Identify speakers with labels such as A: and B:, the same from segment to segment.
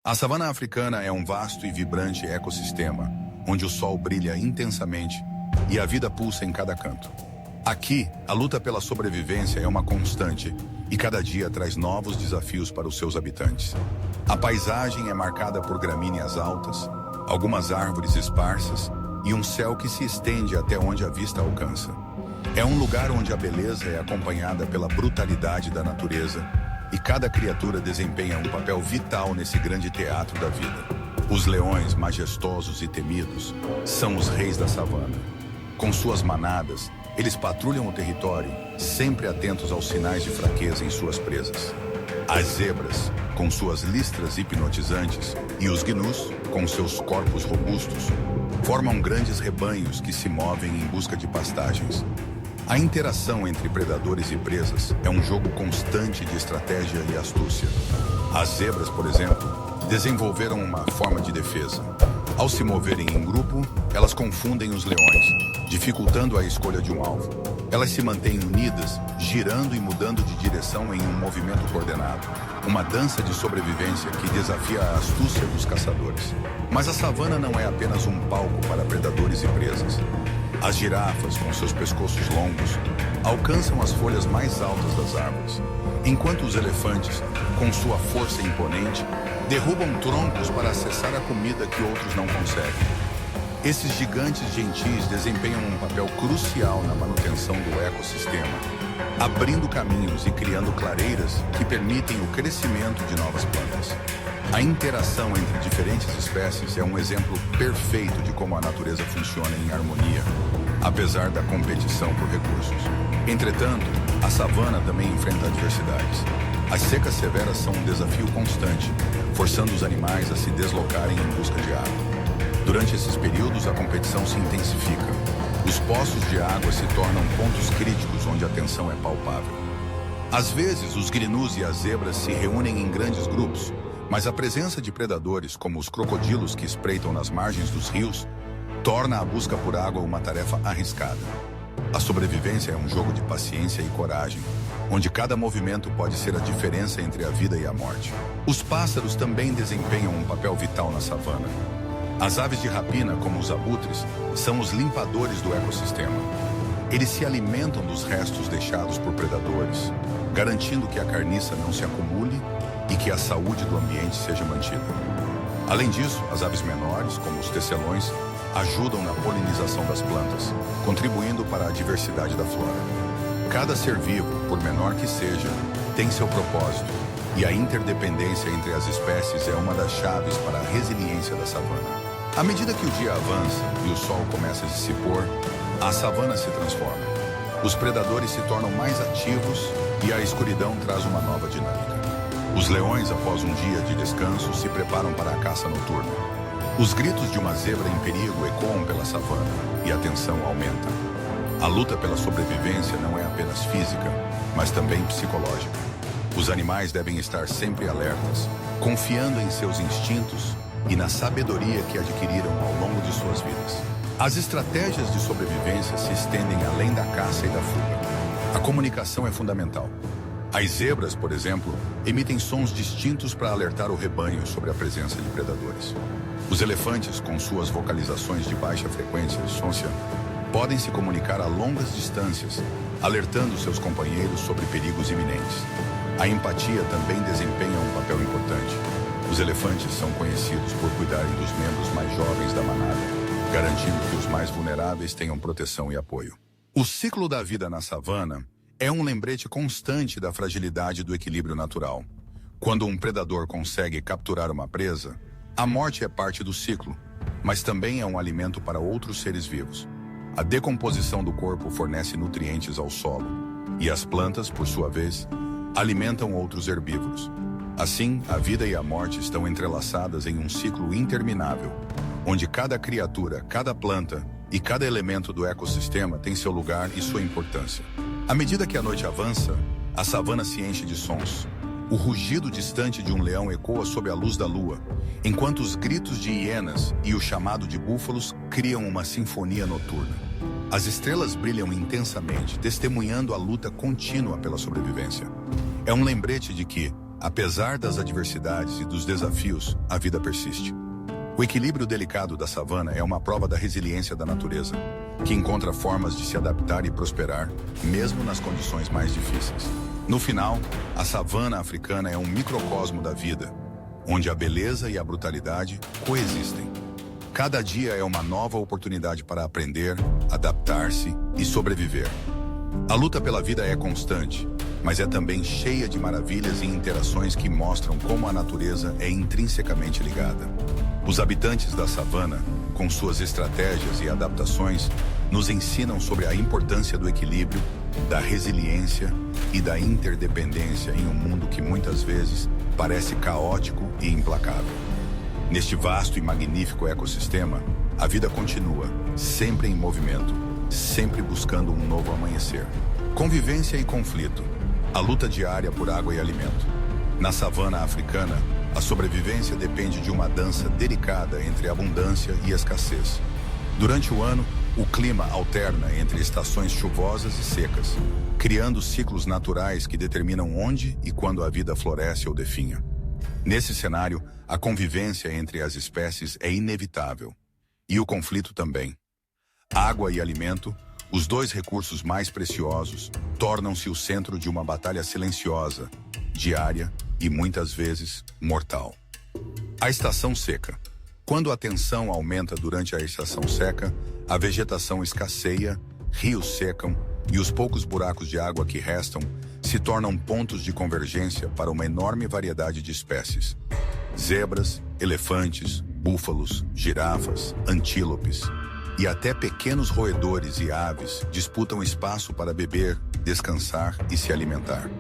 A: A savana africana é um vasto e vibrante ecossistema, onde o sol brilha intensamente e a vida pulsa em cada canto. Aqui, a luta pela sobrevivência é uma constante e cada dia traz novos desafios para os seus habitantes. A paisagem é marcada por gramíneas altas, algumas árvores esparsas e um céu que se estende até onde a vista alcança. É um lugar onde a beleza é acompanhada pela brutalidade da natureza e cada criatura desempenha um papel vital nesse grande teatro da vida. Os leões, majestosos e temidos, são os reis da savana. Com suas manadas, eles patrulham o território, sempre atentos aos sinais de fraqueza em suas presas. As zebras, com suas listras hipnotizantes, e os gnus, com seus corpos robustos, formam grandes rebanhos que se movem em busca de pastagens. A interação entre predadores e presas é um jogo constante de estratégia e astúcia. As zebras, por exemplo, desenvolveram uma forma de defesa. Ao se moverem em grupo, elas confundem os leões, dificultando a escolha de um alvo. Elas se mantêm unidas, girando e mudando de direção em um movimento coordenado. Uma dança de sobrevivência que desafia a astúcia dos caçadores. Mas a savana não é apenas um palco para predadores e presas. As girafas, com seus pescoços longos, alcançam as folhas mais altas das árvores, enquanto os elefantes, com sua força imponente, derrubam troncos para acessar a comida que outros não conseguem. Esses gigantes gentis desempenham um papel crucial na manutenção do ecossistema, abrindo caminhos e criando clareiras que permitem o crescimento de novas plantas. A interação entre diferentes espécies é um exemplo perfeito de como a natureza funciona em harmonia, apesar da competição por recursos. Entretanto, a savana também enfrenta adversidades. As secas severas são um desafio constante, forçando os animais a se deslocarem em busca de água. Durante esses períodos, a competição se intensifica. Os poços de água se tornam pontos críticos onde a tensão é palpável. Às vezes, os grinus e as zebras se reúnem em grandes grupos, mas a presença de predadores, como os crocodilos que espreitam nas margens dos rios, torna a busca por água uma tarefa arriscada. A sobrevivência é um jogo de paciência e coragem, onde cada movimento pode ser a diferença entre a vida e a morte. Os pássaros também desempenham um papel vital na savana. As aves de rapina, como os abutres, são os limpadores do ecossistema. Eles se alimentam dos restos deixados por predadores, garantindo que a carniça não se acumule e que a saúde do ambiente seja mantida. Além disso, as aves menores, como os tecelões, ajudam na polinização das plantas, contribuindo para a diversidade da flora. Cada ser vivo, por menor que seja, tem seu propósito, e a interdependência entre as espécies é uma das chaves para a resiliência da savana. À medida que o dia avança e o sol começa a se pôr, a savana se transforma. Os predadores se tornam mais ativos e a escuridão traz uma nova dinâmica. Os leões, após um dia de descanso, se preparam para a caça noturna. Os gritos de uma zebra em perigo ecoam pela savana e a tensão aumenta. A luta pela sobrevivência não é apenas física, mas também psicológica. Os animais devem estar sempre alertas, confiando em seus instintos e na sabedoria que adquiriram ao longo de suas vidas. As estratégias de sobrevivência se estendem além da caça e da fuga. A comunicação é fundamental. As zebras, por exemplo, emitem sons distintos para alertar o rebanho sobre a presença de predadores. Os elefantes, com suas vocalizações de baixa frequência, sôncia, podem se comunicar a longas distâncias, alertando seus companheiros sobre perigos iminentes. A empatia também desempenha um papel importante. Os elefantes são conhecidos por cuidarem dos membros mais jovens da manada, garantindo que os mais vulneráveis tenham proteção e apoio. O ciclo da vida na savana é um lembrete constante da fragilidade do equilíbrio natural. Quando um predador consegue capturar uma presa, a morte é parte do ciclo, mas também é um alimento para outros seres vivos. A decomposição do corpo fornece nutrientes ao solo, e as plantas, por sua vez, alimentam outros herbívoros. Assim, a vida e a morte estão entrelaçadas em um ciclo interminável, onde cada criatura, cada planta e cada elemento do ecossistema tem seu lugar e sua importância. À medida que a noite avança, a savana se enche de sons. O rugido distante de um leão ecoa sob a luz da lua, enquanto os gritos de hienas e o chamado de búfalos criam uma sinfonia noturna. As estrelas brilham intensamente, testemunhando a luta contínua pela sobrevivência. É um lembrete de que, apesar das adversidades e dos desafios, a vida persiste. O equilíbrio delicado da savana é uma prova da resiliência da natureza, que encontra formas de se adaptar e prosperar, mesmo nas condições mais difíceis. No final, a savana africana é um microcosmo da vida, onde a beleza e a brutalidade coexistem. Cada dia é uma nova oportunidade para aprender, adaptar-se e sobreviver. A luta pela vida é constante, mas é também cheia de maravilhas e interações que mostram como a natureza é intrinsecamente ligada. Os habitantes da savana, com suas estratégias e adaptações, nos ensinam sobre a importância do equilíbrio, da resiliência e da interdependência em um mundo que muitas vezes parece caótico e implacável. Neste vasto e magnífico ecossistema, a vida continua, sempre em movimento, sempre buscando um novo amanhecer. Convivência e conflito, a luta diária por água e alimento. Na savana africana, a sobrevivência depende de uma dança delicada entre abundância e escassez. Durante o ano, o clima alterna entre estações chuvosas e secas, criando ciclos naturais que determinam onde e quando a vida floresce ou definha. Nesse cenário, a convivência entre as espécies é inevitável. E o conflito também. Água e alimento, os dois recursos mais preciosos, tornam-se o centro de uma batalha silenciosa, diária e muitas vezes mortal. A estação seca. Quando a tensão aumenta durante a estação seca, a vegetação escasseia, rios secam e os poucos buracos de água que restam se tornam pontos de convergência para uma enorme variedade de espécies. Zebras, elefantes, búfalos, girafas, antílopes e até pequenos roedores e aves disputam espaço para beber, descansar e se alimentar.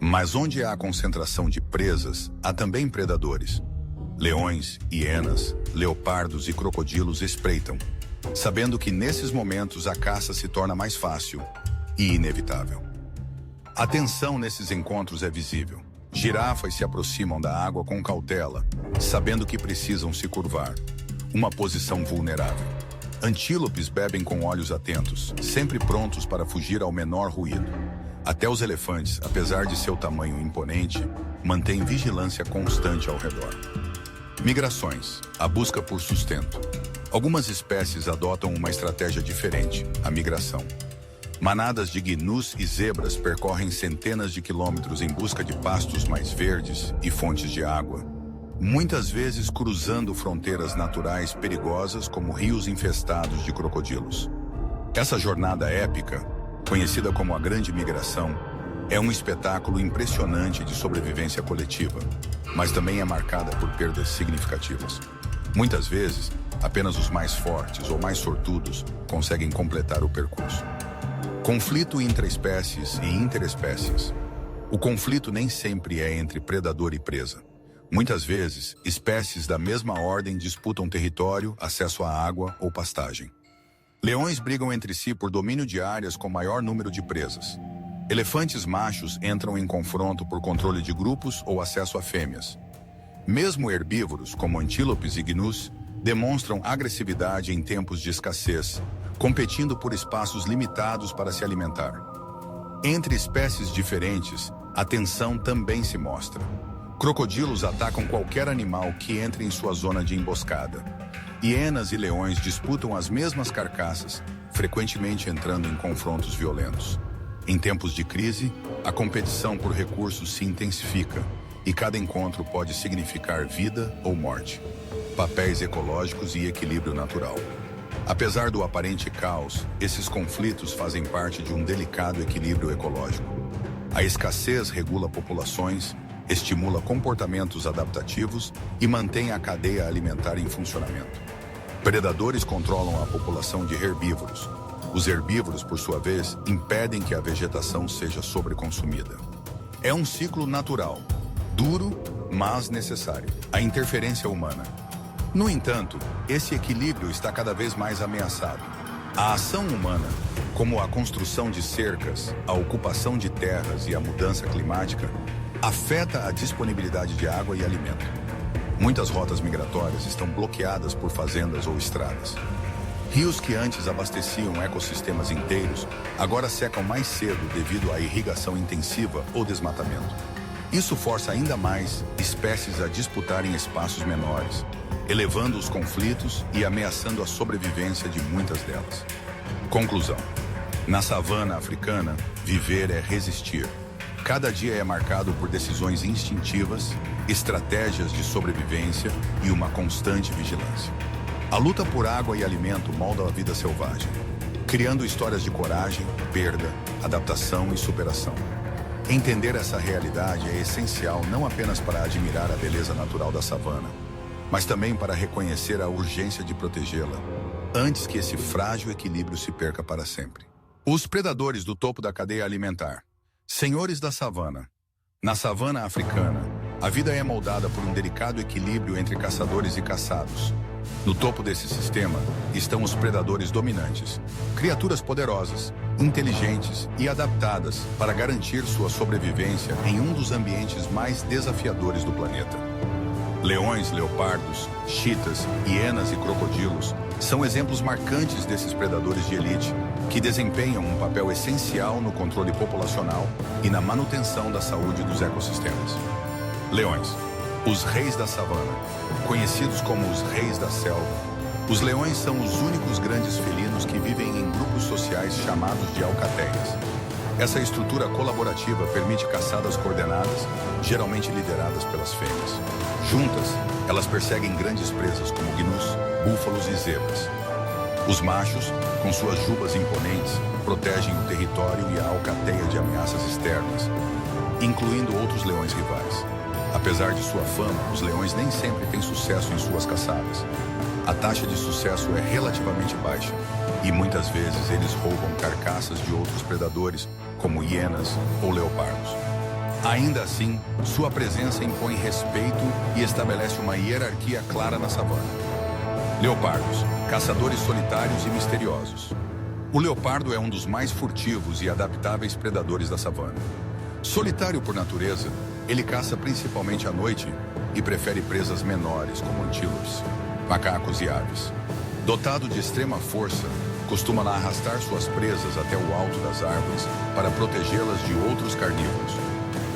A: Mas onde há concentração de presas, há também predadores. Leões, hienas, leopardos e crocodilos espreitam, sabendo que nesses momentos a caça se torna mais fácil e inevitável. A tensão nesses encontros é visível. Girafas se aproximam da água com cautela, sabendo que precisam se curvar, uma posição vulnerável. Antílopes bebem com olhos atentos, sempre prontos para fugir ao menor ruído. Até os elefantes, apesar de seu tamanho imponente, mantêm vigilância constante ao redor. Migrações, a busca por sustento. Algumas espécies adotam uma estratégia diferente, a migração. Manadas de gnus e zebras percorrem centenas de quilômetros em busca de pastos mais verdes e fontes de água, muitas vezes cruzando fronteiras naturais perigosas como rios infestados de crocodilos. Essa jornada épica, conhecida como a Grande Migração, é um espetáculo impressionante de sobrevivência coletiva, mas também é marcada por perdas significativas. Muitas vezes, apenas os mais fortes ou mais sortudos conseguem completar o percurso. Conflito intraespécies e interespécies. O conflito nem sempre é entre predador e presa. Muitas vezes, espécies da mesma ordem disputam território, acesso à água ou pastagem. Leões brigam entre si por domínio de áreas com maior número de presas. Elefantes machos entram em confronto por controle de grupos ou acesso a fêmeas. Mesmo herbívoros, como antílopes e gnus, demonstram agressividade em tempos de escassez, competindo por espaços limitados para se alimentar. Entre espécies diferentes, a tensão também se mostra. Crocodilos atacam qualquer animal que entre em sua zona de emboscada. Hienas e leões disputam as mesmas carcaças, frequentemente entrando em confrontos violentos. Em tempos de crise, a competição por recursos se intensifica e cada encontro pode significar vida ou morte, papéis ecológicos e equilíbrio natural. Apesar do aparente caos, esses conflitos fazem parte de um delicado equilíbrio ecológico. A escassez regula populações, estimula comportamentos adaptativos e mantém a cadeia alimentar em funcionamento. Predadores controlam a população de herbívoros. Os herbívoros, por sua vez, impedem que a vegetação seja sobreconsumida. É um ciclo natural, duro, mas necessário. A interferência humana. No entanto, esse equilíbrio está cada vez mais ameaçado. A ação humana, como a construção de cercas, a ocupação de terras e a mudança climática, afeta a disponibilidade de água e alimento. Muitas rotas migratórias estão bloqueadas por fazendas ou estradas. Rios que antes abasteciam ecossistemas inteiros, agora secam mais cedo devido à irrigação intensiva ou desmatamento. Isso força ainda mais espécies a disputarem espaços menores, elevando os conflitos e ameaçando a sobrevivência de muitas delas. Conclusão: na savana africana, viver é resistir. Cada dia é marcado por decisões instintivas, estratégias de sobrevivência e uma constante vigilância. A luta por água e alimento molda a vida selvagem, criando histórias de coragem, perda, adaptação e superação. Entender essa realidade é essencial não apenas para admirar a beleza natural da savana, mas também para reconhecer a urgência de protegê-la, antes que esse frágil equilíbrio se perca para sempre. Os predadores do topo da cadeia alimentar. Senhores da savana. Na savana africana, a vida é moldada por um delicado equilíbrio entre caçadores e caçados. No topo desse sistema estão os predadores dominantes, criaturas poderosas, inteligentes e adaptadas para garantir sua sobrevivência em um dos ambientes mais desafiadores do planeta. Leões, leopardos, chitas, hienas e crocodilos são exemplos marcantes desses predadores de elite que desempenham um papel essencial no controle populacional e na manutenção da saúde dos ecossistemas. Leões, os reis da savana, conhecidos como os reis da selva. Os leões são os únicos grandes felinos que vivem em grupos sociais chamados de alcateias. Essa estrutura colaborativa permite caçadas coordenadas, geralmente lideradas pelas fêmeas. Juntas, elas perseguem grandes presas como gnus, búfalos e zebras. Os machos, com suas jubas imponentes, protegem o território e a alcateia de ameaças externas, incluindo outros leões rivais. Apesar de sua fama, os leões nem sempre têm sucesso em suas caçadas. A taxa de sucesso é relativamente baixa e muitas vezes eles roubam carcaças de outros predadores, como hienas ou leopardos. Ainda assim, sua presença impõe respeito e estabelece uma hierarquia clara na savana. Leopardos, caçadores solitários e misteriosos. O leopardo é um dos mais furtivos e adaptáveis predadores da savana. Solitário por natureza, ele caça principalmente à noite e prefere presas menores, como antílopes, macacos e aves. Dotado de extrema força, costuma arrastar suas presas até o alto das árvores para protegê-las de outros carnívoros.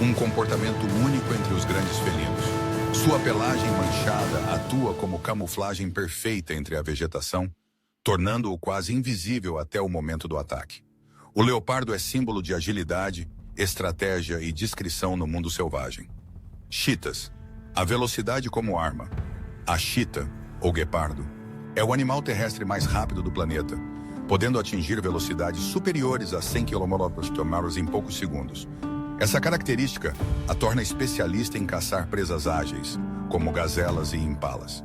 A: Um comportamento único entre os grandes felinos. Sua pelagem manchada atua como camuflagem perfeita entre a vegetação, tornando-o quase invisível até o momento do ataque. O leopardo é símbolo de agilidade, estratégia e discrição no mundo selvagem. Chitas, a velocidade como arma. A chita, ou guepardo, é o animal terrestre mais rápido do planeta, podendo atingir velocidades superiores a 100 km/h em poucos segundos. Essa característica a torna especialista em caçar presas ágeis, como gazelas e impalas.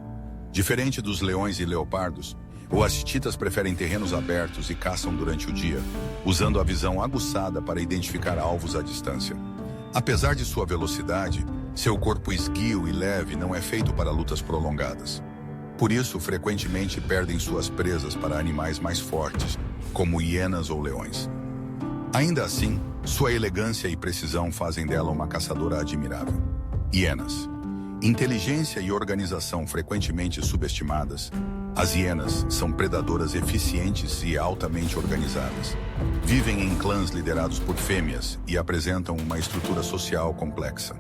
A: Diferente dos leões e leopardos, os chitas preferem terrenos abertos e caçam durante o dia, usando a visão aguçada para identificar alvos à distância. Apesar de sua velocidade, seu corpo esguio e leve não é feito para lutas prolongadas. Por isso, frequentemente perdem suas presas para animais mais fortes, como hienas ou leões. Ainda assim, sua elegância e precisão fazem dela uma caçadora admirável. Hienas. Inteligência e organização frequentemente subestimadas, as hienas são predadoras eficientes e altamente organizadas. Vivem em clãs liderados por fêmeas e apresentam uma estrutura social complexa.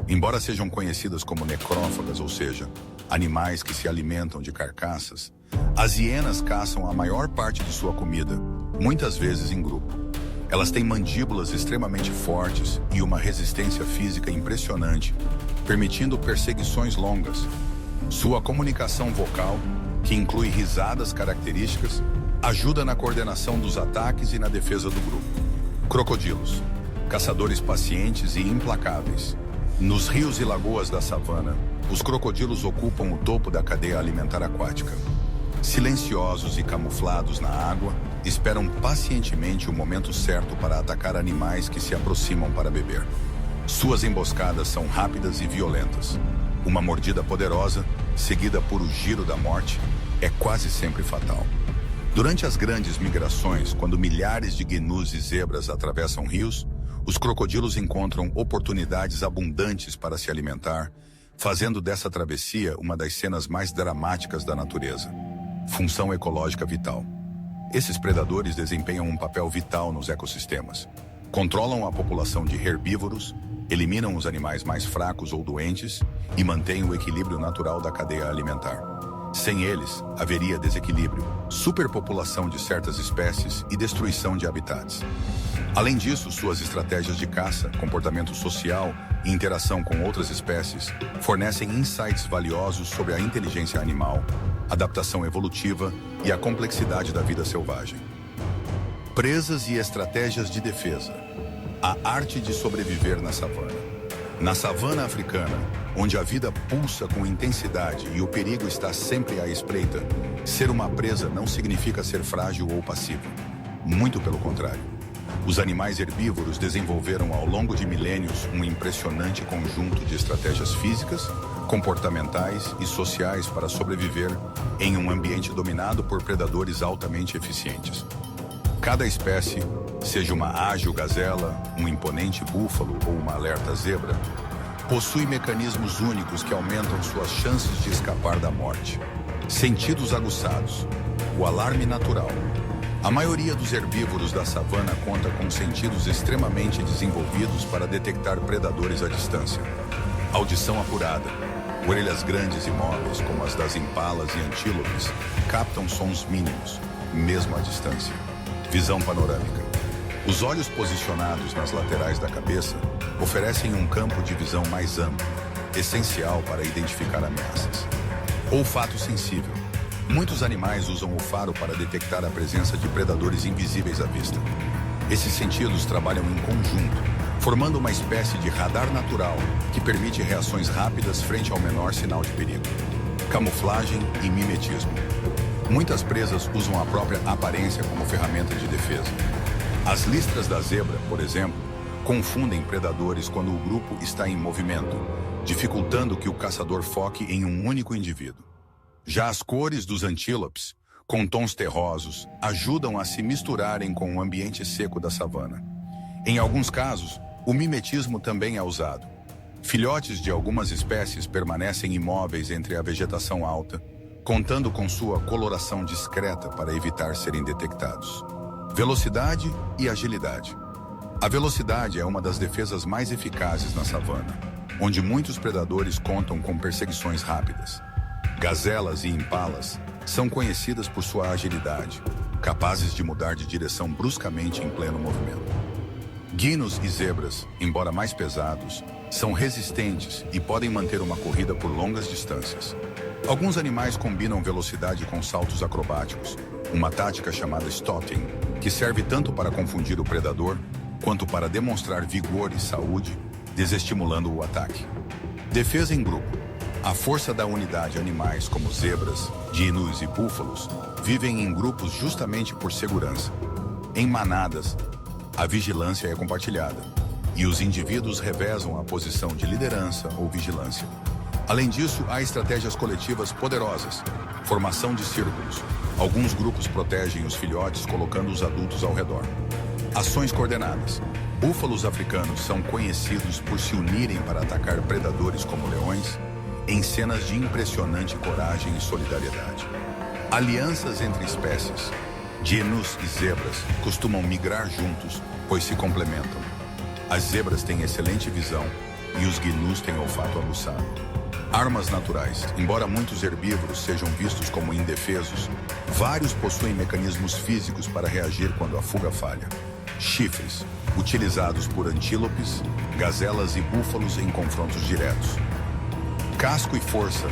A: Embora sejam conhecidas como necrófagas, ou seja, animais que se alimentam de carcaças, as hienas caçam a maior parte de sua comida, muitas vezes em grupo. Elas têm mandíbulas extremamente fortes e uma resistência física impressionante, permitindo perseguições longas. Sua comunicação vocal, que inclui risadas características, ajuda na coordenação dos ataques e na defesa do grupo. Crocodilos, caçadores pacientes e implacáveis. Nos rios e lagoas da savana, os crocodilos ocupam o topo da cadeia alimentar aquática. Silenciosos e camuflados na água, esperam pacientemente o momento certo para atacar animais que se aproximam para beber. Suas emboscadas são rápidas e violentas. Uma mordida poderosa, seguida por o giro da morte, é quase sempre fatal. Durante as grandes migrações, quando milhares de gnus e zebras atravessam rios, os crocodilos encontram oportunidades abundantes para se alimentar, fazendo dessa travessia uma das cenas mais dramáticas da natureza. Função ecológica vital. Esses predadores desempenham um papel vital nos ecossistemas. Controlam a população de herbívoros, eliminam os animais mais fracos ou doentes e mantêm o equilíbrio natural da cadeia alimentar. Sem eles, haveria desequilíbrio, superpopulação de certas espécies e destruição de habitats. Além disso, suas estratégias de caça, comportamento social e interação com outras espécies fornecem insights valiosos sobre a inteligência animal, adaptação evolutiva e a complexidade da vida selvagem. Presas e estratégias de defesa. A arte de sobreviver na savana. Na savana africana, onde a vida pulsa com intensidade e o perigo está sempre à espreita, ser uma presa não significa ser frágil ou passivo. Muito pelo contrário. Os animais herbívoros desenvolveram ao longo de milênios um impressionante conjunto de estratégias físicas, comportamentais e sociais para sobreviver em um ambiente dominado por predadores altamente eficientes. Cada espécie, seja uma ágil gazela, um imponente búfalo ou uma alerta zebra, possui mecanismos únicos que aumentam suas chances de escapar da morte. Sentidos aguçados, o alarme natural. A maioria dos herbívoros da savana conta com sentidos extremamente desenvolvidos para detectar predadores à distância. Audição apurada. Orelhas grandes e moles, como as das impalas e antílopes, captam sons mínimos, mesmo à distância. Visão panorâmica. Os olhos posicionados nas laterais da cabeça oferecem um campo de visão mais amplo, essencial para identificar ameaças. Olfato sensível. Muitos animais usam o faro para detectar a presença de predadores invisíveis à vista. Esses sentidos trabalham em conjunto, formando uma espécie de radar natural que permite reações rápidas frente ao menor sinal de perigo. Camuflagem e mimetismo. Muitas presas usam a própria aparência como ferramenta de defesa. As listras da zebra, por exemplo, confundem predadores quando o grupo está em movimento, dificultando que o caçador foque em um único indivíduo. Já as cores dos antílopes, com tons terrosos, ajudam a se misturarem com o ambiente seco da savana. Em alguns casos, o mimetismo também é usado. Filhotes de algumas espécies permanecem imóveis entre a vegetação alta, contando com sua coloração discreta para evitar serem detectados. Velocidade e agilidade. A velocidade é uma das defesas mais eficazes na savana, onde muitos predadores contam com perseguições rápidas. Gazelas e impalas são conhecidas por sua agilidade, capazes de mudar de direção bruscamente em pleno movimento. Guinos e zebras, embora mais pesados, são resistentes e podem manter uma corrida por longas distâncias. Alguns animais combinam velocidade com saltos acrobáticos, uma tática chamada stotting, que serve tanto para confundir o predador quanto para demonstrar vigor e saúde, desestimulando o ataque. Defesa em grupo. A força da unidade. Animais como zebras, dinus e búfalos vivem em grupos justamente por segurança. Em manadas, a vigilância é compartilhada e os indivíduos revezam a posição de liderança ou vigilância. Além disso, há estratégias coletivas poderosas. Formação de círculos. Alguns grupos protegem os filhotes colocando os adultos ao redor. Ações coordenadas. Búfalos africanos são conhecidos por se unirem para atacar predadores como leões, em cenas de impressionante coragem e solidariedade. Alianças entre espécies. Dinus e zebras costumam migrar juntos, pois se complementam. As zebras têm excelente visão e os gnus têm olfato aguçado. Armas naturais. Embora muitos herbívoros sejam vistos como indefesos, vários possuem mecanismos físicos para reagir quando a fuga falha. Chifres, utilizados por antílopes, gazelas e búfalos em confrontos diretos. Casco e força.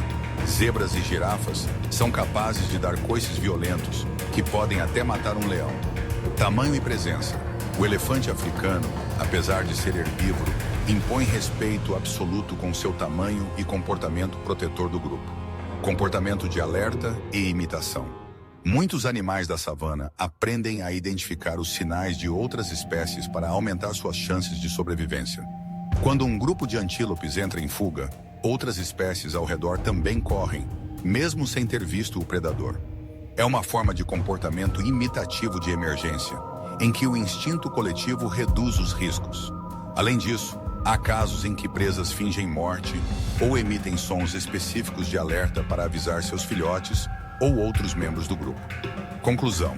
A: Zebras e girafas são capazes de dar coices violentos, que podem até matar um leão. Tamanho e presença. O elefante africano, apesar de ser herbívoro, impõe respeito absoluto com seu tamanho e comportamento protetor do grupo. Comportamento de alerta e imitação. Muitos animais da savana aprendem a identificar os sinais de outras espécies para aumentar suas chances de sobrevivência. Quando um grupo de antílopes entra em fuga, outras espécies ao redor também correm, mesmo sem ter visto o predador. É uma forma de comportamento imitativo de emergência, em que o instinto coletivo reduz os riscos. Além disso, há casos em que presas fingem morte ou emitem sons específicos de alerta para avisar seus filhotes ou outros membros do grupo. Conclusão.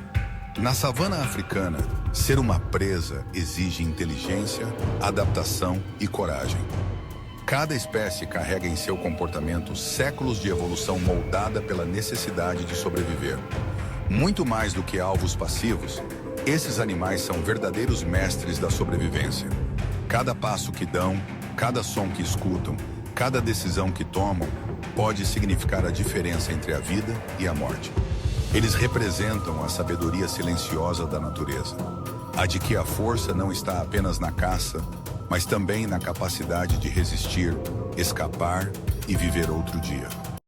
A: Na savana africana, ser uma presa exige inteligência, adaptação e coragem. Cada espécie carrega em seu comportamento séculos de evolução moldada pela necessidade de sobreviver. Muito mais do que alvos passivos, esses animais são verdadeiros mestres da sobrevivência. Cada passo que dão, cada som que escutam, cada decisão que tomam pode significar a diferença entre a vida e a morte. Eles representam a sabedoria silenciosa da natureza, a de que a força não está apenas na caça, mas também na capacidade de resistir, escapar e viver outro dia.